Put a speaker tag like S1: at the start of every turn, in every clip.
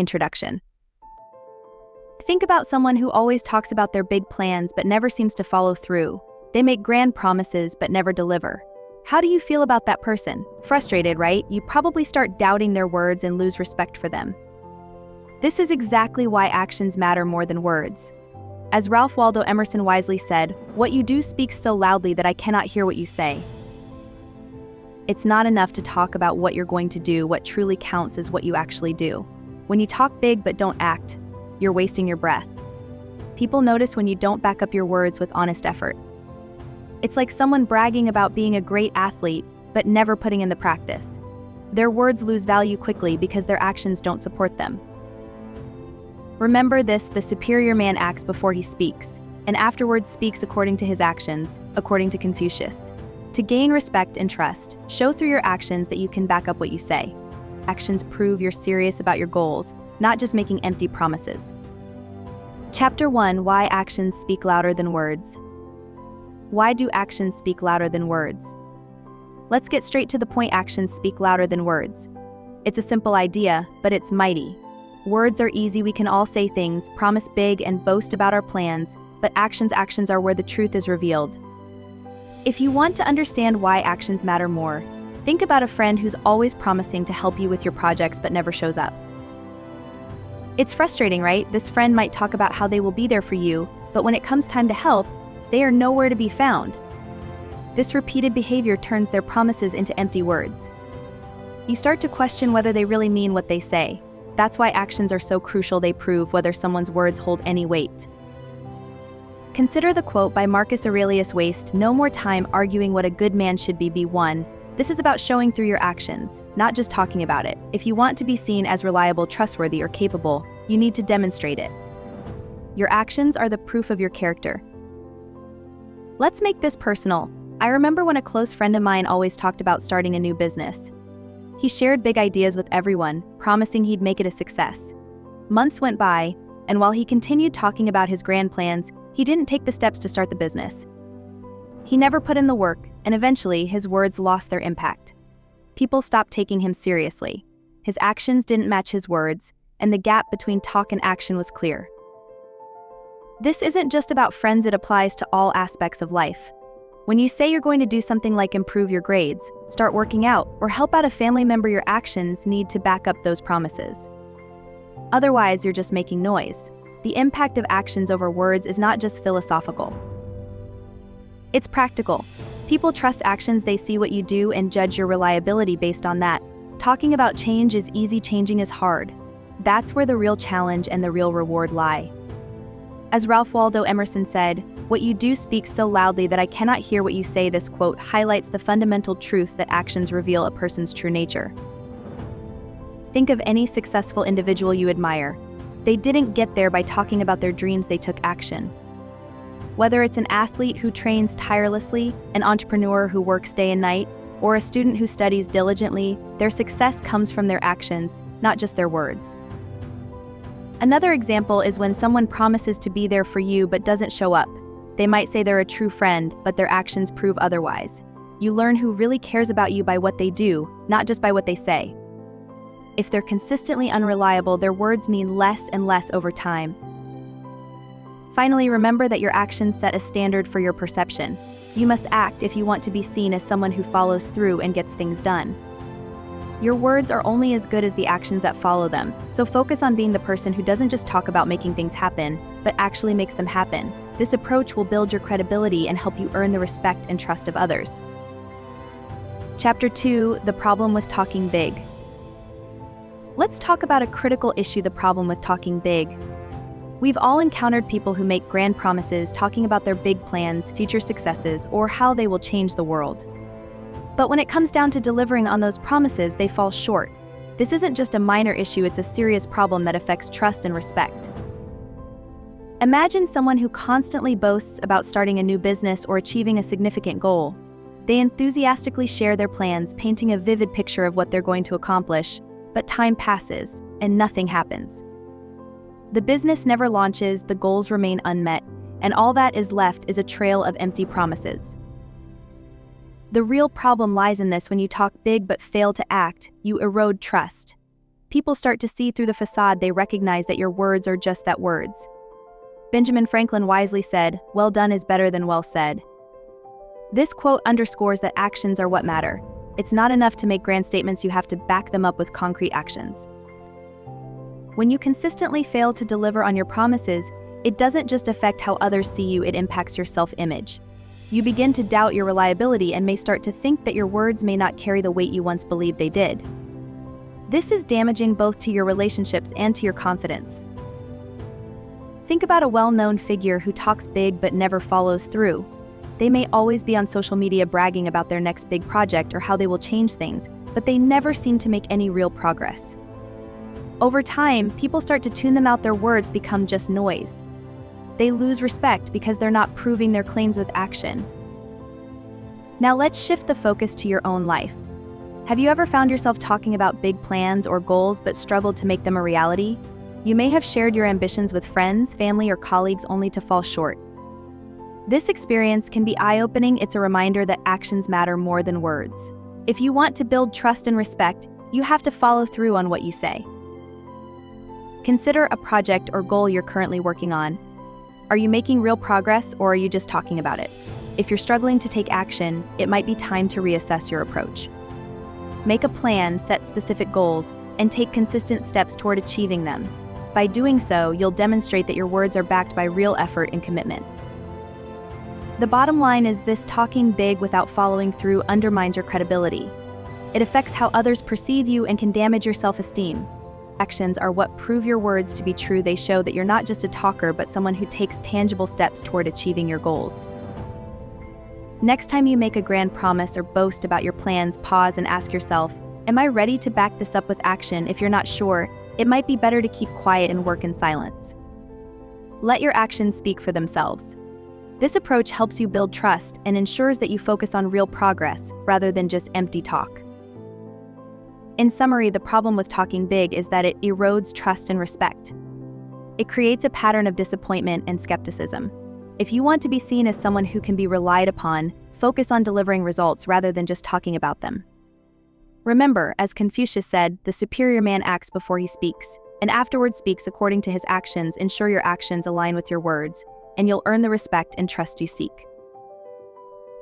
S1: Introduction. Think about someone who always talks about their big plans but never seems to follow through. They make grand promises but never deliver. How do you feel about that person? Frustrated, right? You probably start doubting their words and lose respect for them. This is exactly why actions matter more than words. As Ralph Waldo Emerson wisely said, "What you do speaks so loudly that I cannot hear what you say." It's not enough to talk about what you're going to do. What truly counts is what you actually do. When you talk big but don't act, you're wasting your breath. People notice when you don't back up your words with honest effort. It's like someone bragging about being a great athlete but never putting in the practice. Their words lose value quickly because their actions don't support them. Remember this: the superior man acts before he speaks, and afterwards speaks according to his actions, according to Confucius. To gain respect and trust, show through your actions that you can back up what you say. Actions prove you're serious about your goals, not just making empty promises. Chapter 1: Why Actions Speak Louder Than Words. Why do actions speak louder than words? Let's get straight to the point. Actions speak louder than words. It's a simple idea, but it's mighty. Words are easy. We can all say things, promise big, and boast about our plans, but actions are where the truth is revealed. If you want to understand why actions matter more, think about a friend who's always promising to help you with your projects but never shows up. It's frustrating, right? This friend might talk about how they will be there for you, but when it comes time to help, they are nowhere to be found. This repeated behavior turns their promises into empty words. You start to question whether they really mean what they say. That's why actions are so crucial. They prove whether someone's words hold any weight. Consider the quote by Marcus Aurelius: "Waste no more time arguing what a good man should be one." This is about showing through your actions, not just talking about it. If you want to be seen as reliable, trustworthy, or capable, you need to demonstrate it. Your actions are the proof of your character. Let's make this personal. I remember when a close friend of mine always talked about starting a new business. He shared big ideas with everyone, promising he'd make it a success. Months went by, and while he continued talking about his grand plans, he didn't take the steps to start the business. He never put in the work, and eventually his words lost their impact. People stopped taking him seriously. His actions didn't match his words, and the gap between talk and action was clear. This isn't just about friends, it applies to all aspects of life. When you say you're going to do something like improve your grades, start working out, or help out a family member, your actions need to back up those promises. Otherwise, you're just making noise. The impact of actions over words is not just philosophical. It's practical. People trust actions. They see what you do and judge your reliability based on that. Talking about change is easy, changing is hard. That's where the real challenge and the real reward lie. As Ralph Waldo Emerson said, "What you do speaks so loudly that I cannot hear what you say." This quote highlights the fundamental truth that actions reveal a person's true nature. Think of any successful individual you admire. They didn't get there by talking about their dreams, they took action. Whether it's an athlete who trains tirelessly, an entrepreneur who works day and night, or a student who studies diligently, their success comes from their actions, not just their words. Another example is when someone promises to be there for you but doesn't show up. They might say they're a true friend, but their actions prove otherwise. You learn who really cares about you by what they do, not just by what they say. If they're consistently unreliable, their words mean less and less over time. Finally, remember that your actions set a standard for your perception. You must act if you want to be seen as someone who follows through and gets things done. Your words are only as good as the actions that follow them, so focus on being the person who doesn't just talk about making things happen, but actually makes them happen. This approach will build your credibility and help you earn the respect and trust of others. Chapter 2: The Problem with Talking Big. Let's talk about a critical issue: the problem with talking big. We've all encountered people who make grand promises, talking about their big plans, future successes, or how they will change the world. But when it comes down to delivering on those promises, they fall short. This isn't just a minor issue, it's a serious problem that affects trust and respect. Imagine someone who constantly boasts about starting a new business or achieving a significant goal. They enthusiastically share their plans, painting a vivid picture of what they're going to accomplish, but time passes, and nothing happens. The business never launches, the goals remain unmet, and all that is left is a trail of empty promises. The real problem lies in this: when you talk big but fail to act, you erode trust. people start to see through the facade, they recognize that your words are just that, words. Benjamin Franklin wisely said, "Well done is better than well said." This quote underscores that actions are what matter. It's not enough to make grand statements, you have to back them up with concrete actions. When you consistently fail to deliver on your promises, it doesn't just affect how others see you, it impacts your self-image. You begin to doubt your reliability and may start to think that your words may not carry the weight you once believed they did. This is damaging both to your relationships and to your confidence. Think about a well-known figure who talks big but never follows through. They may always be on social media bragging about their next big project or how they will change things, but they never seem to make any real progress. Over time, people start to tune them out, their words become just noise. They lose respect because they're not proving their claims with action. Now let's shift the focus to your own life. Have you ever found yourself talking about big plans or goals but struggled to make them a reality? You may have shared your ambitions with friends, family, or colleagues only to fall short. This experience can be eye-opening. It's a reminder that actions matter more than words. If you want to build trust and respect, you have to follow through on what you say. Consider a project or goal you're currently working on. Are you making real progress, or are you just talking about it? If you're struggling to take action, it might be time to reassess your approach. Make a plan, set specific goals, and take consistent steps toward achieving them. By doing so, you'll demonstrate that your words are backed by real effort and commitment. The bottom line is this: talking big without following through undermines your credibility. It affects how others perceive you and can damage your self-esteem. Actions are what prove your words to be true. They show that you're not just a talker, but someone who takes tangible steps toward achieving your goals. Next time you make a grand promise or boast about your plans, pause and ask yourself, am I ready to back this up with action? If you're not sure, it might be better to keep quiet and work in silence. Let your actions speak for themselves. This approach helps you build trust and ensures that you focus on real progress rather than just empty talk. In summary, the problem with talking big is that it erodes trust and respect. It creates a pattern of disappointment and skepticism. If you want to be seen as someone who can be relied upon, focus on delivering results rather than just talking about them. Remember, as Confucius said, the superior man acts before he speaks, and afterward speaks according to his actions. Ensure your actions align with your words, and you'll earn the respect and trust you seek.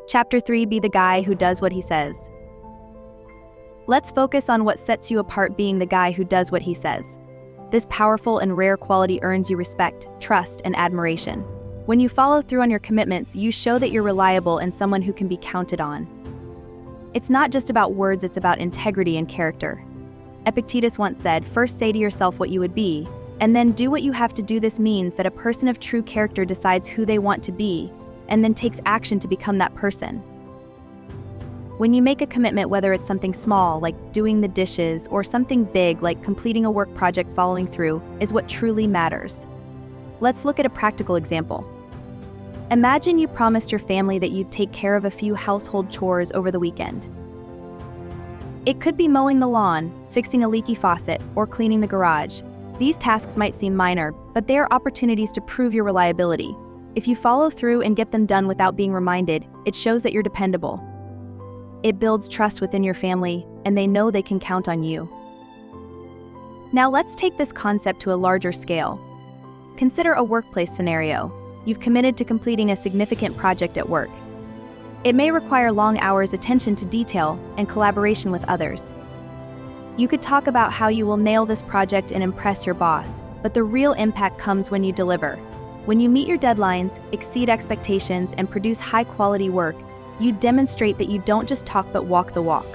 S1: Chapter 3: Be the guy who does what he says. Let's focus on what sets you apart: being the guy who does what he says. This powerful and rare quality earns you respect, trust, and admiration. When you follow through on your commitments, you show that you're reliable and someone who can be counted on. It's not just about words, it's about integrity and character. Epictetus once said, "First say to yourself what you would be, and then do what you have to do." This means that a person of true character decides who they want to be, and then takes action to become that person. When you make a commitment, whether it's something small, like doing the dishes, or something big, like completing a work project, following through is what truly matters. Let's look at a practical example. Imagine you promised your family that you'd take care of a few household chores over the weekend. It could be mowing the lawn, fixing a leaky faucet, or cleaning the garage. These tasks might seem minor, but they are opportunities to prove your reliability. If you follow through and get them done without being reminded, it shows that you're dependable. It builds trust within your family, and they know they can count on you. Now let's take this concept to a larger scale. Consider a workplace scenario. You've committed to completing a significant project at work. It may require long hours, attention to detail, and collaboration with others. You could talk about how you will nail this project and impress your boss, but the real impact comes when you deliver. When you meet your deadlines, exceed expectations, and produce high-quality work, you demonstrate that you don't just talk but walk the walk.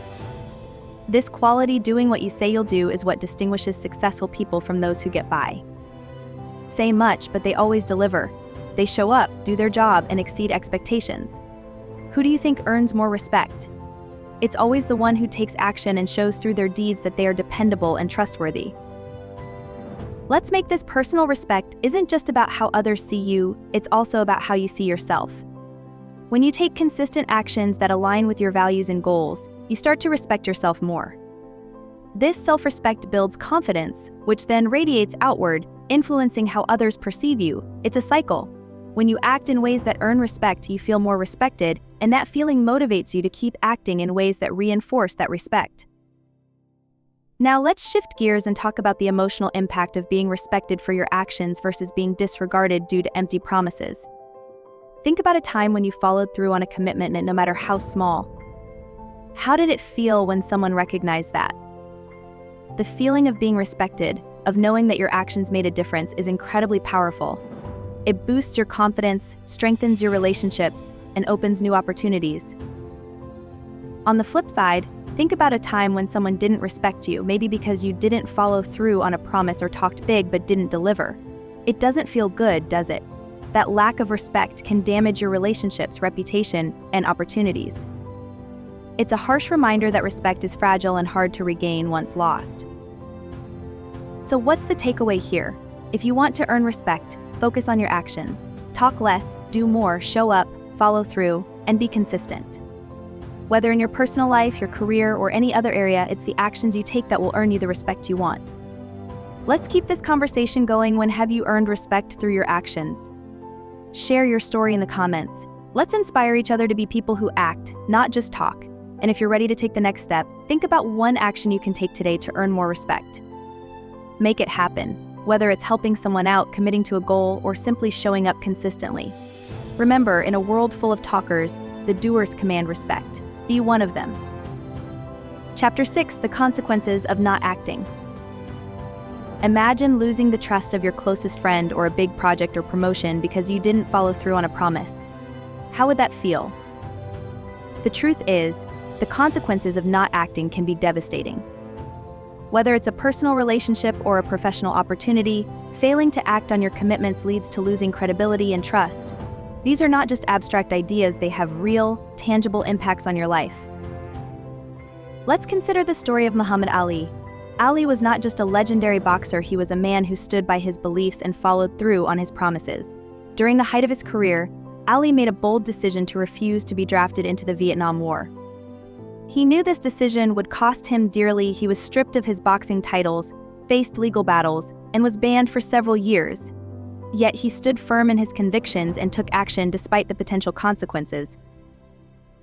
S1: This quality, doing what you say you'll do, is what distinguishes successful people from those who get by. Say much, but they always deliver. They show up, do their job, and exceed expectations. Who do you think earns more respect? It's always the one who takes action and shows through their deeds that they are dependable and trustworthy. Let's make this personal. Respect isn't just about how others see you, it's also about how you see yourself. When you take consistent actions that align with your values and goals, you start to respect yourself more. This self-respect builds confidence, which then radiates outward, influencing how others perceive you. It's a cycle. When you act in ways that earn respect, you feel more respected, and that feeling motivates you to keep acting in ways that reinforce that respect. Now let's shift gears and talk about the emotional impact of being respected for your actions versus being disregarded due to empty promises. Think about a time when you followed through on a commitment, no matter how small. How did it feel when someone recognized that? The feeling of being respected, of knowing that your actions made a difference, is incredibly powerful. It boosts your confidence, strengthens your relationships, and opens new opportunities. On the flip side, think about a time when someone didn't respect you, maybe because you didn't follow through on a promise or talked big but didn't deliver. It doesn't feel good, does it? That lack of respect can damage your relationships, reputation, and opportunities. It's a harsh reminder that respect is fragile and hard to regain once lost. So what's the takeaway here? If you want to earn respect, focus on your actions. Talk less, do more, show up, follow through, and be consistent. Whether in your personal life, your career, or any other area, it's the actions you take that will earn you the respect you want. Let's keep this conversation going. When have you earned respect through your actions? Share your story in the comments. Let's inspire each other to be people who act, not just talk. And if you're ready to take the next step, think about one action you can take today to earn more respect. Make it happen, whether it's helping someone out, committing to a goal, or simply showing up consistently. Remember, in a world full of talkers, the doers command respect. Be one of them. Chapter 6: The Consequences of Not Acting. Imagine losing the trust of your closest friend or a big project or promotion because you didn't follow through on a promise. How would that feel? The truth is, the consequences of not acting can be devastating. Whether it's a personal relationship or a professional opportunity, failing to act on your commitments leads to losing credibility and trust. These are not just abstract ideas, they have real, tangible impacts on your life. Let's consider the story of Muhammad Ali. Ali was not just a legendary boxer, he was a man who stood by his beliefs and followed through on his promises. During the height of his career, Ali made a bold decision to refuse to be drafted into the Vietnam War. He knew this decision would cost him dearly. He was stripped of his boxing titles, faced legal battles, and was banned for several years. Yet he stood firm in his convictions and took action despite the potential consequences.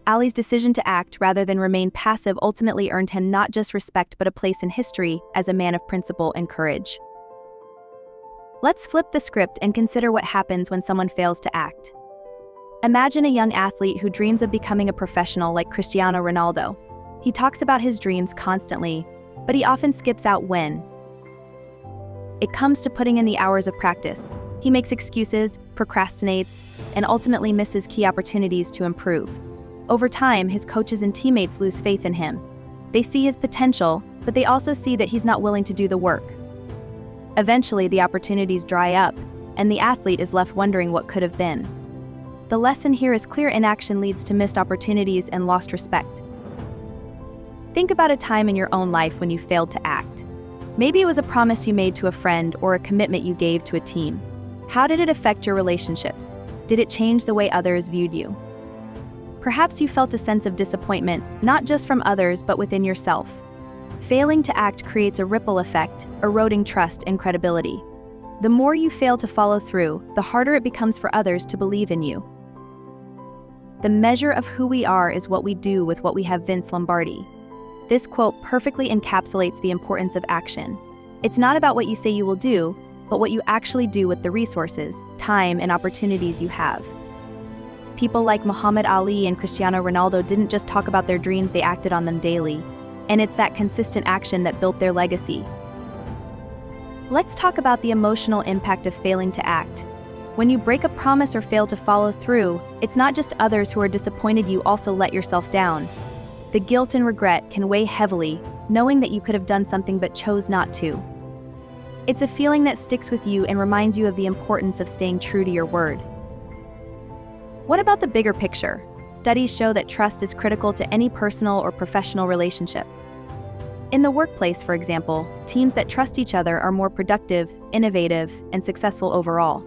S1: Ali's decision to act rather than remain passive ultimately earned him not just respect but a place in history as a man of principle and courage. Let's flip the script and consider what happens when someone fails to act. Imagine a young athlete who dreams of becoming a professional like Cristiano Ronaldo. He talks about his dreams constantly, but he often skips out when it comes to putting in the hours of practice. He makes excuses, procrastinates, and ultimately misses key opportunities to improve. Over time, his coaches and teammates lose faith in him. They see his potential, but they also see that he's not willing to do the work. Eventually, the opportunities dry up, and the athlete is left wondering what could have been. The lesson here is clear: inaction leads to missed opportunities and lost respect. Think about a time in your own life when you failed to act. Maybe it was a promise you made to a friend or a commitment you gave to a team. How did it affect your relationships? Did it change the way others viewed you? Perhaps you felt a sense of disappointment, not just from others but within yourself. Failing to act creates a ripple effect, eroding trust and credibility. The more you fail to follow through, the harder it becomes for others to believe in you. The measure of who we are is what we do with what we have. Vince Lombardi. This quote perfectly encapsulates the importance of action. It's not about what you say you will do, but what you actually do with the resources, time, and opportunities you have. People like Muhammad Ali and Cristiano Ronaldo didn't just talk about their dreams, they acted on them daily. And it's that consistent action that built their legacy. Let's talk about the emotional impact of failing to act. When you break a promise or fail to follow through, it's not just others who are disappointed, you also let yourself down. The guilt and regret can weigh heavily, knowing that you could have done something but chose not to. It's a feeling that sticks with you and reminds you of the importance of staying true to your word. What about the bigger picture? Studies show that trust is critical to any personal or professional relationship. In the workplace, for example, teams that trust each other are more productive, innovative, and successful overall.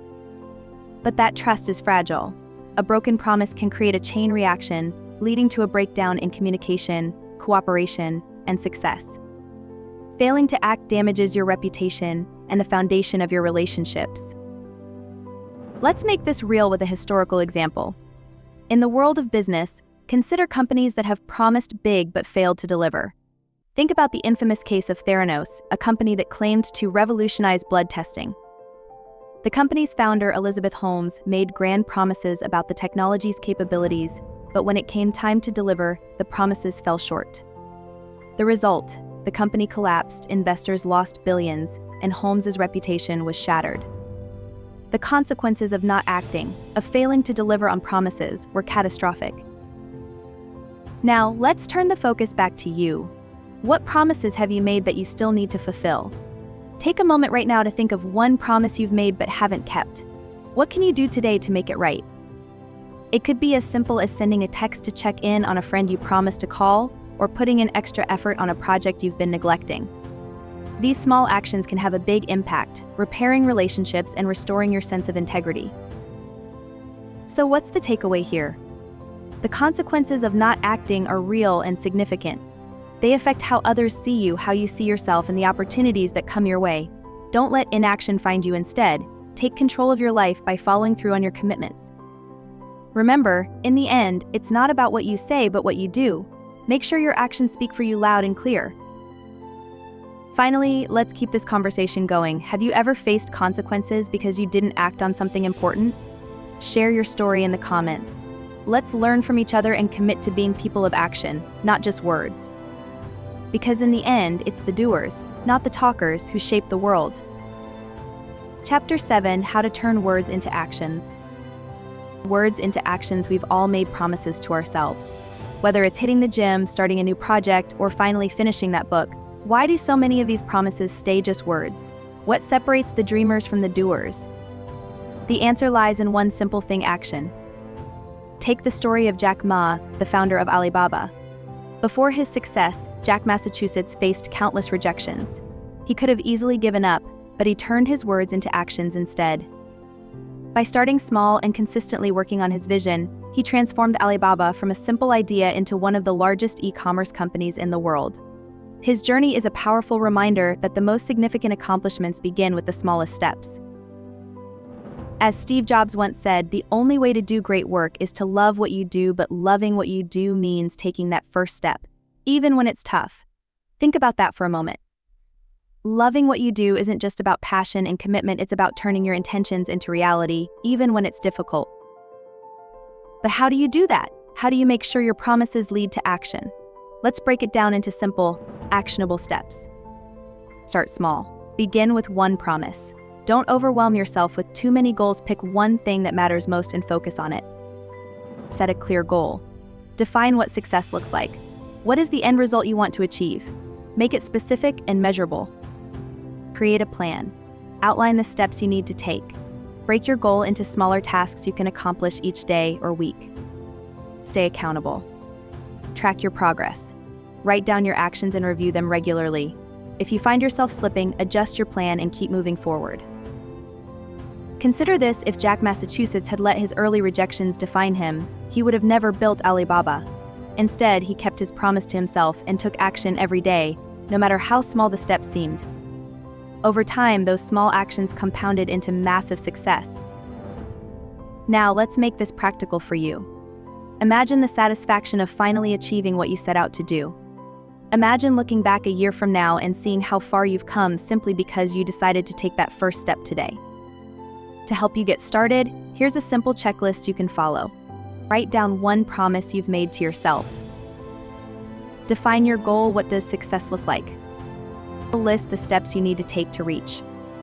S1: But that trust is fragile. A broken promise can create a chain reaction, leading to a breakdown in communication, cooperation, and success. Failing to act damages your reputation and the foundation of your relationships. Let's make this real with a historical example. In the world of business, consider companies that have promised big but failed to deliver. Think about the infamous case of Theranos, a company that claimed to revolutionize blood testing. The company's founder, Elizabeth Holmes, made grand promises about the technology's capabilities, but when it came time to deliver, the promises fell short. The result: the company collapsed, investors lost billions, and Holmes's reputation was shattered. The consequences of not acting, of failing to deliver on promises, were catastrophic. Now, let's turn the focus back to you. What promises have you made that you still need to fulfill? Take a moment right now to think of one promise you've made but haven't kept. What can you do today to make it right? It could be as simple as sending a text to check in on a friend you promised to call, or putting in extra effort on a project you've been neglecting. These small actions can have a big impact, repairing relationships and restoring your sense of integrity. So what's the takeaway here? The consequences of not acting are real and significant. They affect how others see you, how you see yourself, and the opportunities that come your way. Don't let inaction find you instead. Take control of your life by following through on your commitments. Remember, in the end, it's not about what you say but what you do. Make sure your actions speak for you loud and clear. Finally, let's keep this conversation going. Have you ever faced consequences because you didn't act on something important? Share your story in the comments. Let's learn from each other and commit to being people of action, not just words. Because in the end, it's the doers, not the talkers, who shape the world. Chapter 7: How to Turn Words into Actions. Words into actions. We've all made promises to ourselves. Whether it's hitting the gym, starting a new project, or finally finishing that book, why do so many of these promises stay just words? What separates the dreamers from the doers? The answer lies in one simple thing: action. Take the story of Jack Ma, the founder of Alibaba. Before his success, Jack Massachusetts faced countless rejections. He could have easily given up, but he turned his words into actions instead. By starting small and consistently working on his vision, he transformed Alibaba from a simple idea into one of the largest e-commerce companies in the world. His journey is a powerful reminder that the most significant accomplishments begin with the smallest steps. As Steve Jobs once said, the only way to do great work is to love what you do, but loving what you do means taking that first step, even when it's tough. Think about that for a moment. Loving what you do isn't just about passion and commitment, it's about turning your intentions into reality, even when it's difficult. But how do you do that? How do you make sure your promises lead to action? Let's break it down into simple, actionable steps. Start small. Begin with one promise. Don't overwhelm yourself with too many goals. Pick one thing that matters most and focus on it. Set a clear goal. Define what success looks like. What is the end result you want to achieve? Make it specific and measurable. Create a plan. Outline the steps you need to take. Break your goal into smaller tasks you can accomplish each day or week. Stay accountable. Track your progress. Write down your actions and review them regularly. If you find yourself slipping, adjust your plan and keep moving forward. Consider this: if Jack Massachusetts had let his early rejections define him, he would have never built Alibaba. Instead, he kept his promise to himself and took action every day, no matter how small the steps seemed. Over time, those small actions compounded into massive success. Now, let's make this practical for you. Imagine the satisfaction of finally achieving what you set out to do. Imagine looking back a year from now and seeing how far you've come simply because you decided to take that first step today. To help you get started, here's a simple checklist you can follow. Write down one promise you've made to yourself. Define your goal. What does success look like? List the steps you need to take to reach.